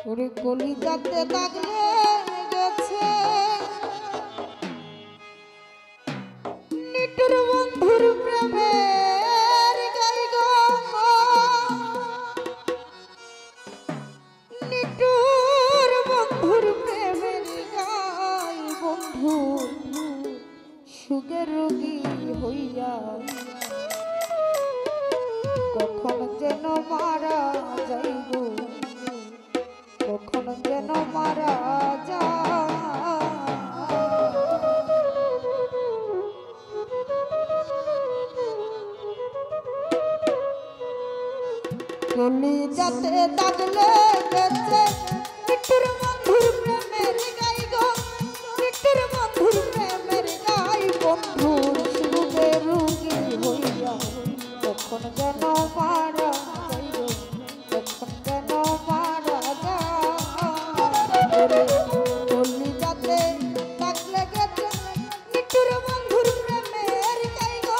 ওরে কলিজাতে দাগ লেগেছে নিটুর বন্ধুর প্রেমের গাই গো নিটুর বন্ধুর প্রেমের গাই বন্ধু সুখের রোগী হইয়া কখন যেন মারা যাইব কখন যেন মারা চলি যাতে দাগ লেগেছে নিটুর বন্ধুর প্রেমের গাই গো নিটুর বন্ধুর প্রেমের গাই বন্ধু সুখের রোগী হইয়া কখন যেন মারা যাইব কখন যেন মারা চলি যাতে দাগ লেগেছে নিটুর বন্ধুর প্রেমের গাই গো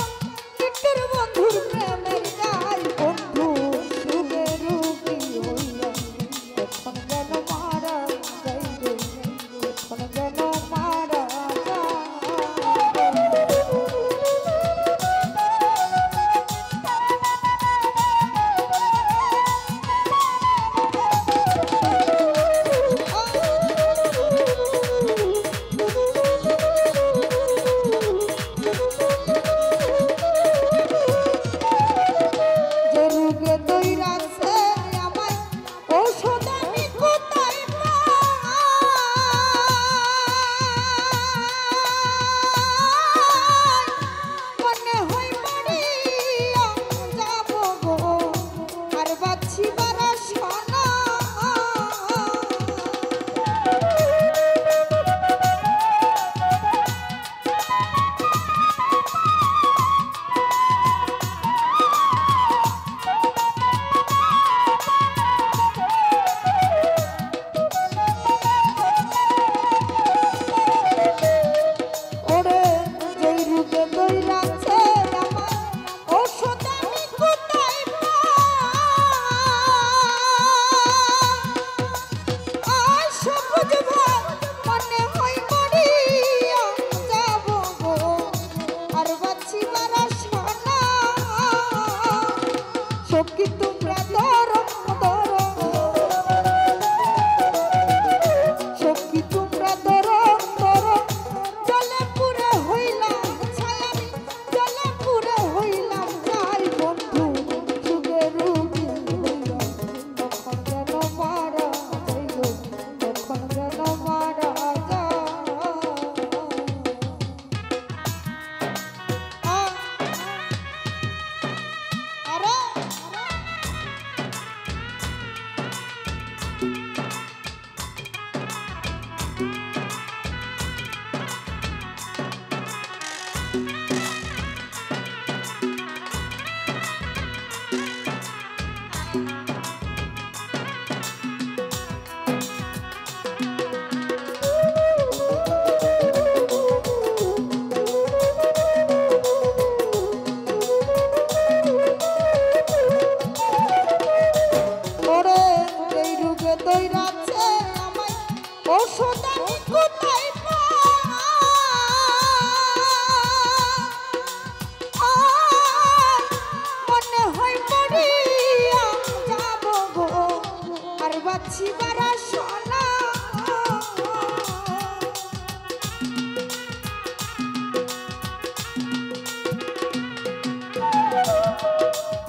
নিটুর বন্ধুর প্রেমের গাই বন্ধু সুখের রোগী হইয়া কখন যেন মারা যাইব কখন যেন মারা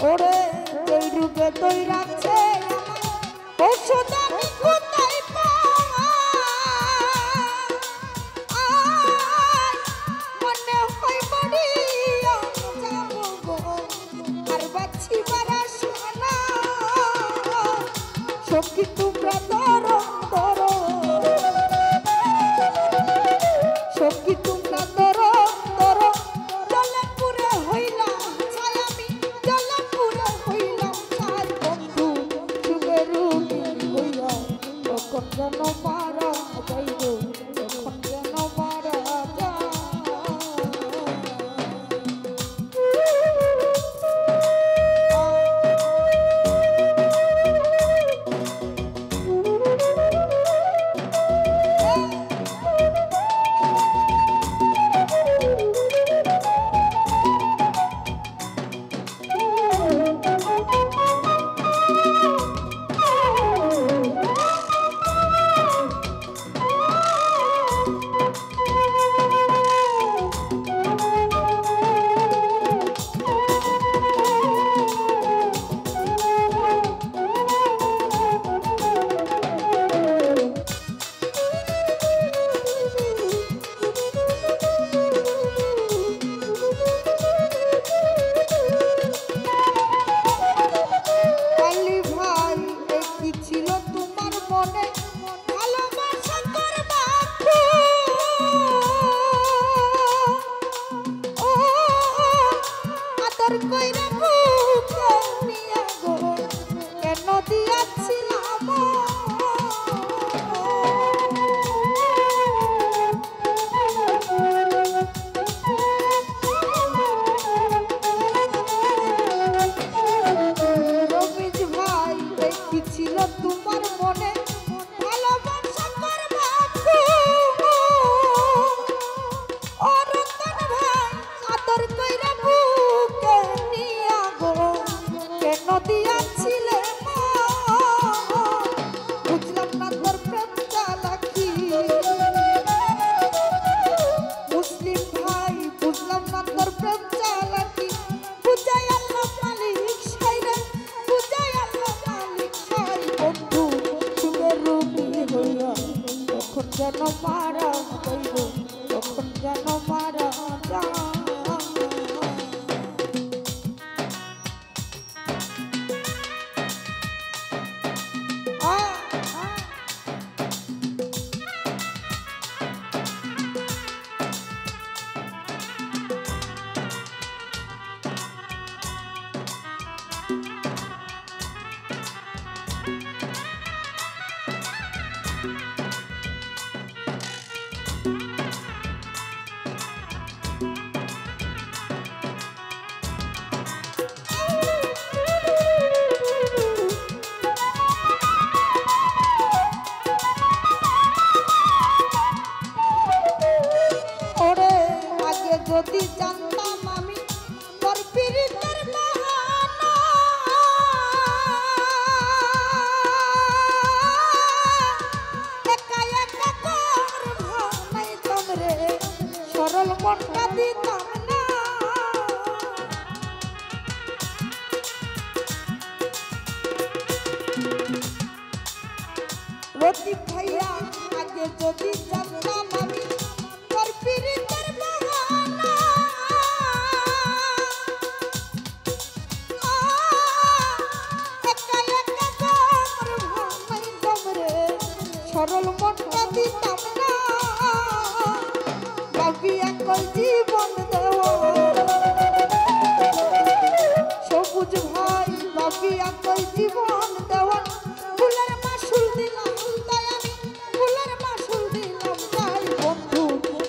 ওরে এই রূপে তুই রাখছে ওষুধ আমি কোথায় মনে হয় মরিয়া যাবো গো আর বাচ্চি বারা শোনা সখী তোমরা ধরো ধরো সখী তোমরা ধরো ধরো জলে পুরে হইলাম ছাই আমি জলে পুরে হইলাম ছাই বন্ধু সুখে রুগী হইয়া তখন যেন মারা যাইব তখন যেন মারা যায় মনে ভালোবাসা করবা ও আদর কইরা বুকে নিয়া গো কেন দিয়াছিলাম ছিল তোমার মনে ভালোবাসা করবা ও রতন ভাই আদর কইরা বুকে নিয়া গো কেন দিয়াছিলে বুঝলাম না তোর প্রেম চালাকি মুসলিম ভাই বুঝলাম না তোর প্রেম চালাকি বুঝাই আল্লাহ মালিক সাইরে বুঝাই আল্লাহ মালিক সাই বন্ধু সুখের রূপী হইয়া তখন যেন মারা যাইব তখন যেন মারা যায় যদি জানতাম আমি তোর পীড়িতের বাহানা একা একা কর ভাই তোমরে সরল মনটা দিতাম না রতি ভাইয়া আগে যদি জানতাম আমি তোর পীড়িতের সরল মনটা দিতাম না ভাবি একল জীবন দেওয়া সবুজ ভাই ভাবি একল জীবন দেওয়া ফুলের মাসুল দিলাম তাই আমি ফুলের মাসুল দিলাম তাই বন্ধু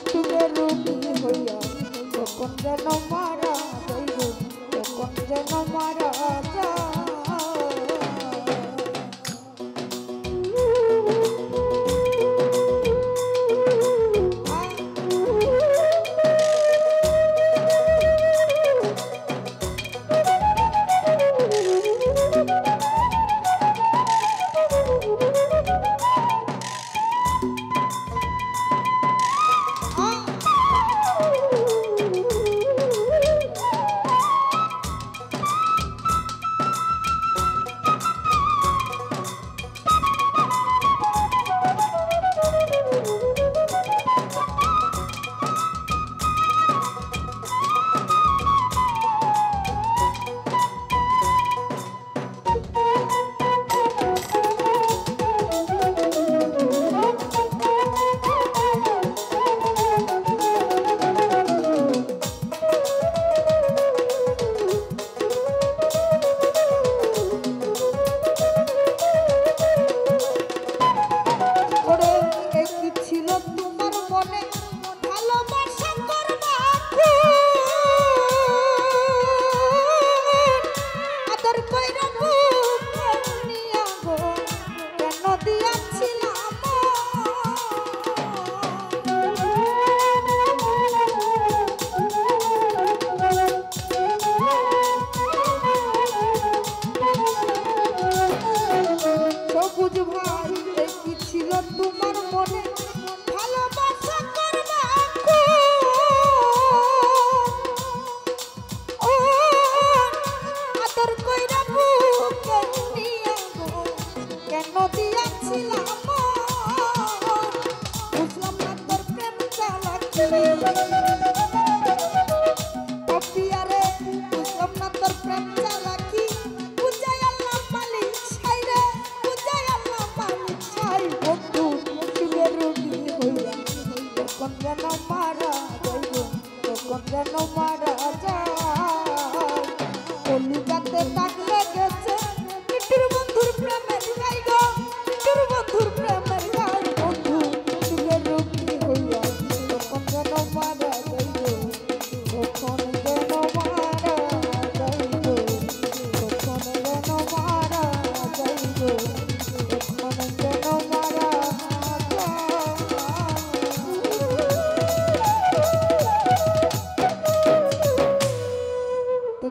সুখের রূপী হইয়া তখন যেন মারা যাইব তখন যেন মারা যায় বুঝলাম না তোর প্রেম চালাকি